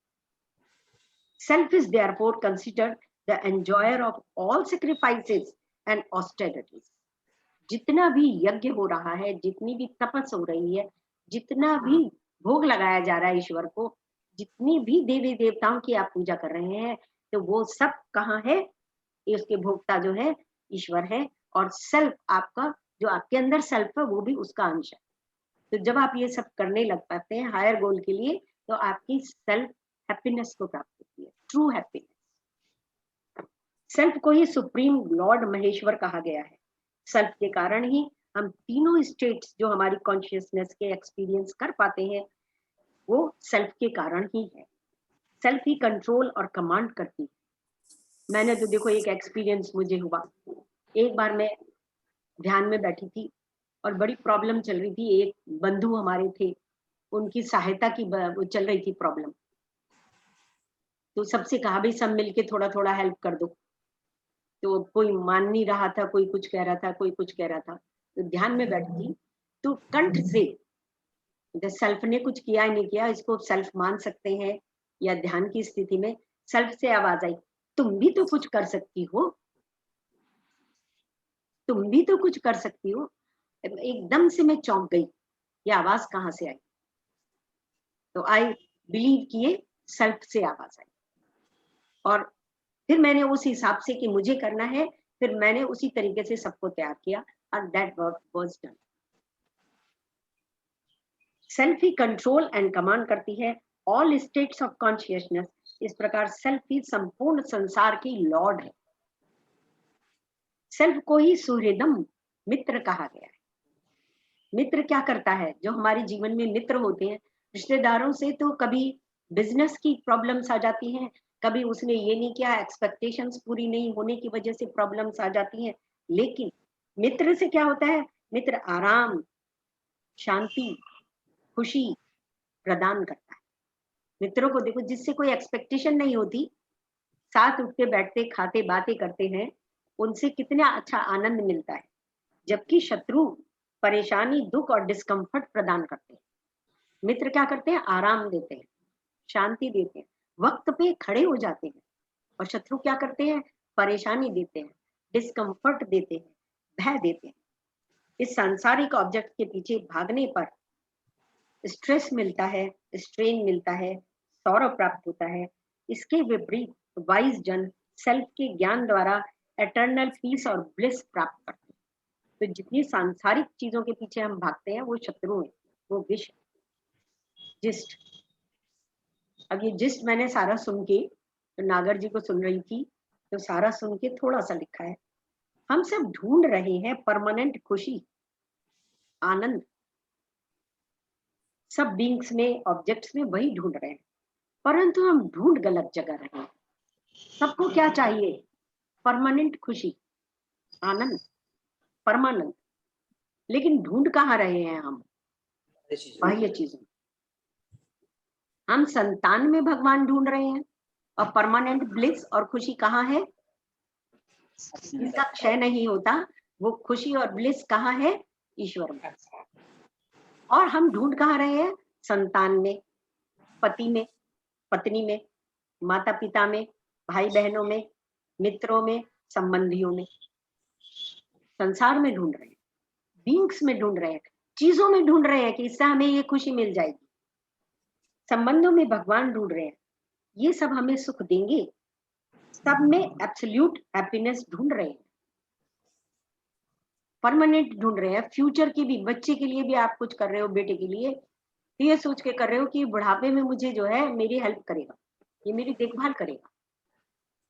self is therefore considered the enjoyer of all sacrifices and austerities. जितना भी यज्ञ हो रहा है, जितनी भी तपस हो रही है, जितना भी भोग लगाया जा रहा है ईश्वर को, जितनी भी देवी देवताओं की आप पूजा कर रहे हैं, तो वो सब कहाँ है? उसके भोक्ता जो है ईश्वर है। और सेल्फ आपका, जो आपके अंदर सेल्फ है वो भी उसका अंश है। तो जब आप ये सब करने लग पाते हैं हायर गोल के लिए तो आपकी सेल्फ हैप्पीनेस को प्राप्त होती है, ट्रू हैप्पीनेस। सेल्फ को ही सुप्रीम लॉर्ड महेश्वर कहा गया है। सेल्फ के कारण ही हम तीनों स्टेट्स जो हमारी कॉन्शियसनेस के एक्सपीरियंस कर पाते हैं वो सेल्फ के कारण ही है। सेल्फ ही कंट्रोल और कमांड करती है। मैंने तो देखो एक एक्सपीरियंस मुझे हुआ, एक बार मैं ध्यान में बैठी थी और बड़ी प्रॉब्लम चल रही थी। एक बंधु हमारे थे, उनकी सहायता की वो चल रही थी प्रॉब्लम। तो सबसे कहा भाई सब मिलके थोड़ा थोड़ा हेल्प कर दो। तो कोई मान नहीं रहा था, कोई कुछ कह रहा था, कोई कुछ कह रहा था। तो ध्यान में बैठी थी तो कंठ से, सेल्फ ने कुछ किया नहीं किया, इसको सेल्फ मान सकते हैं या ध्यान की स्थिति में सेल्फ से आवाज आई, तुम भी तो कुछ कर सकती हो, तुम भी तो कुछ कर सकती हो। एकदम से मैं चौंक गई, ये आवाज कहाँ से आई? तो आई बिलीव किए सेल्फ से आवाज आई। और फिर मैंने उस हिसाब से कि मुझे करना है, फिर मैंने उसी तरीके से सबको तैयार किया और that work was done. Self he control and command करती है ऑल स्टेट्स ऑफ कॉन्शियसनेस। इस प्रकार सेल्फ ही संपूर्ण संसार की लॉर्ड है। सेल्फ को ही सुहृदम मित्र कहा गया है। मित्र क्या करता है? जो हमारे जीवन में मित्र होते हैं, रिश्तेदारों से तो कभी बिजनेस की प्रॉब्लम्स आ जाती हैं, कभी उसने ये नहीं किया, एक्सपेक्टेशंस पूरी नहीं होने की वजह से प्रॉब्लम्स आ जाती हैं। लेकिन मित्र से क्या होता है? मित्र आराम, शांति, खुशी प्रदान करता है। मित्रों को देखो, जिससे कोई एक्सपेक्टेशन नहीं होती, साथ उठते बैठते खाते बातें करते हैं, उनसे कितना अच्छा आनंद मिलता है। जबकि शत्रु परेशानी, दुख और डिस्कम्फर्ट प्रदान करते हैं। मित्र क्या करते हैं? आराम देते हैं, शांति देते हैं, वक्त पे खड़े हो जाते हैं। और शत्रु क्या करते हैं? परेशानी देते हैं, डिस्कम्फर्ट देते हैं, भय देते हैं। इस सांसारिक ऑब्जेक्ट के पीछे भागने पर स्ट्रेस मिलता है, स्ट्रेन मिलता है, सौरभ प्राप्त होता है। इसके विपरीत वाइज जन सेल्फ के ज्ञान द्वारा एटर्नल पीस और ब्लिस प्राप्त करते हैं। तो जितनी सांसारिक चीजों के पीछे हम भागते हैं वो शत्रु है, वो विष है, जिस्ट। अब ये जिस्ट मैंने सारा सुन के, तो नागर जी को सुन रही थी तो सारा सुन के थोड़ा सा लिखा है। हम सब ढूंढ रहे हैं परमानेंट खुशी, आनंद सब बीइंग्स में, ऑब्जेक्ट्स में वही ढूंढ रहे हैं, परंतु हम ढूंढ गलत जगह रहे हैं। सबको क्या चाहिए? परमानेंट खुशी, आनंद, परमानंद। लेकिन ढूंढ कहाँ रहे हैं हम? बाह्य चीजों। हम संतान में भगवान ढूंढ रहे हैं, और परमानेंट ब्लिस और खुशी कहाँ है? इसका क्षय नहीं होता। वो खुशी और ब्लिस कहाँ है? ईश्वर में। और हम ढूंढ कहाँ रहे हैं? संतान में, पति में, पत्नी में, माता पिता में, भाई बहनों में, मित्रों में, संबंधियों में। संसार में ढूंढ रहे हैं, बीइंग्स में ढूंढ रहे हैं, चीजों में ढूंढ रहे हैं कि इससे हमें ये खुशी मिल जाएगी। संबंधों में भगवान ढूंढ रहे हैं, ये सब हमें सुख देंगे। सब में एब्सोल्यूट हैप्पीनेस ढूंढ रहे हैं, परमानेंट ढूंढ रहे हैं। फ्यूचर की भी, बच्चे के लिए भी आप कुछ कर रहे हो, बेटे के लिए, तो ये सोच के कर रहे हो कि बुढ़ापे में मुझे जो है मेरी हेल्प करेगा, ये मेरी देखभाल करेगा।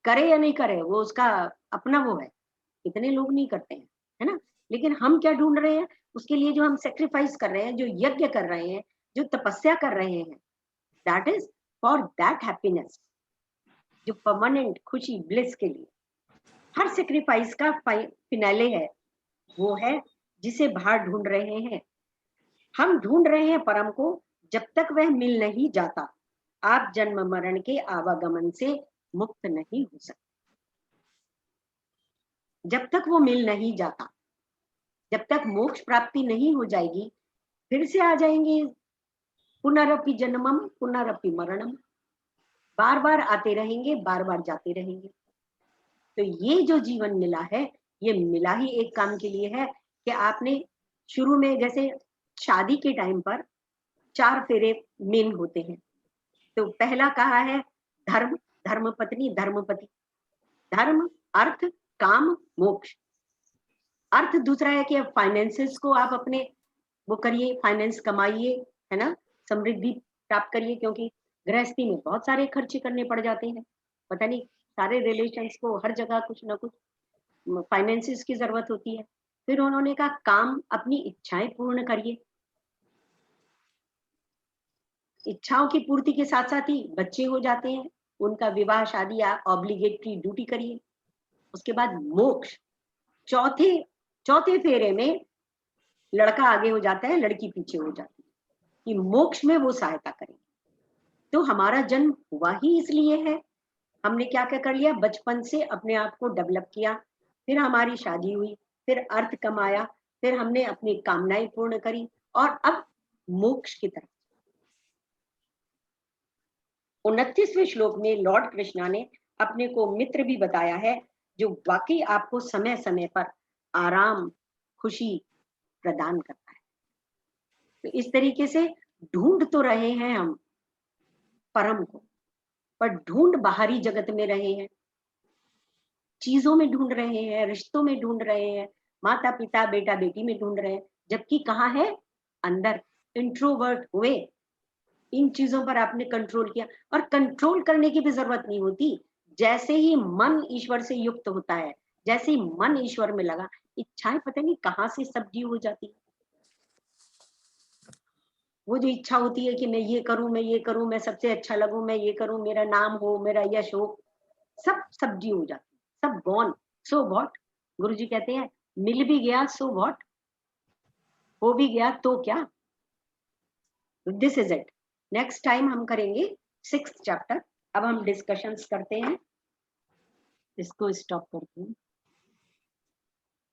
करे या नहीं करे वो उसका अपना वो है, इतने लोग नहीं करते हैं, है ना। लेकिन हम क्या ढूंढ रहे हैं? उसके लिए जो हम सेक्रीफाइस कर रहे हैं, जो यज्ञ कर रहे हैं, जो तपस्या कर रहे हैं, that is for that happiness, जो परमानेंट खुशी, ब्लिस के लिए। हर सेक्रीफाइस का फिनाले है, वो है जिसे बाहर ढूंढ रहे हैं। हम ढूंढ रहे हैं परम को, जब तक वह मिल नहीं जाता आप जन्म मरण के आवागमन से मुक्त नहीं हो सकते। जब तक वो मिल नहीं जाता, जब तक मोक्ष प्राप्ति नहीं हो जाएगी, फिर से आ जाएंगे पुनरपि जन्मम पुनरपि मरणम, बार बार आते रहेंगे, बार बार जाते रहेंगे। तो ये जो जीवन मिला है, ये मिला ही एक काम के लिए है कि आपने शुरू में, जैसे शादी के टाइम पर 4 फेरे मेन होते हैं। तो पहला कहा है धर्म, धर्मपत्नी, धर्मपति। धर्म, अर्थ, काम, मोक्ष। अर्थ दूसरा है कि फाइनेंसेस को आप अपने वो करिए, फाइनेंस कमाइए, है ना, समृद्धि प्राप्त करिए, क्योंकि गृहस्थी में बहुत सारे खर्चे करने पड़ जाते हैं। पता नहीं, सारे रिलेशंस को हर जगह कुछ ना कुछ फाइनेंसेस की जरूरत होती है। फिर उन्होंने कहा काम, अपनी इच्छाएं पूर्ण करिए। इच्छाओं की पूर्ति के साथ साथ ही बच्चे हो जाते हैं, उनका विवाह शादी या ऑब्लिगेटरी ड्यूटी करिए। उसके बाद मोक्ष, चौथे फेरे में लड़का आगे हो जाता है, लड़की पीछे हो जाती है, कि मोक्ष में वो सहायता करेंगे। तो हमारा जन्म हुआ ही इसलिए है। हमने क्या क्या कर लिया? बचपन से अपने आप को डेवलप किया, फिर हमारी शादी हुई, फिर अर्थ कमाया, फिर हमने अपनी कामनाएं पूर्ण करी, और अब मोक्ष की तरफ। 29वें श्लोक में लॉर्ड कृष्णा ने अपने को मित्र भी बताया है, जो वाकई आपको समय समय पर आराम, खुशी प्रदान करता है। तो इस तरीके से ढूंढ तो रहे हैं हम परम को, पर ढूंढ बाहरी जगत में रहे हैं, चीजों में ढूंढ रहे हैं, रिश्तों में ढूंढ रहे हैं, माता पिता बेटा बेटी में ढूंढ रहे हैं, जबकि कहाँ है? अंदर। इंट्रोवर्ट हुए, इन चीजों पर आपने कंट्रोल किया, और कंट्रोल करने की भी जरूरत नहीं होती। जैसे ही मन ईश्वर से युक्त होता है, जैसे ही मन ईश्वर में लगा, इच्छाएं पता नहीं कहाँ से सब्जी हो जाती है। वो जो इच्छा होती है कि मैं ये करूं, मैं ये करूं, मैं सबसे अच्छा लगूं, मैं ये करूं, मेरा नाम हो, मेरा यश हो, सब सब्जी हो जाती है, सब गॉन। So what? गुरु जी कहते हैं मिल भी गया सो व्हाट, हो भी गया तो क्या। This is it. Next time हम करेंगे 6th चैप्टर। अब हम डिस्कशंस करते हैं, इसको स्टॉप करते हैं।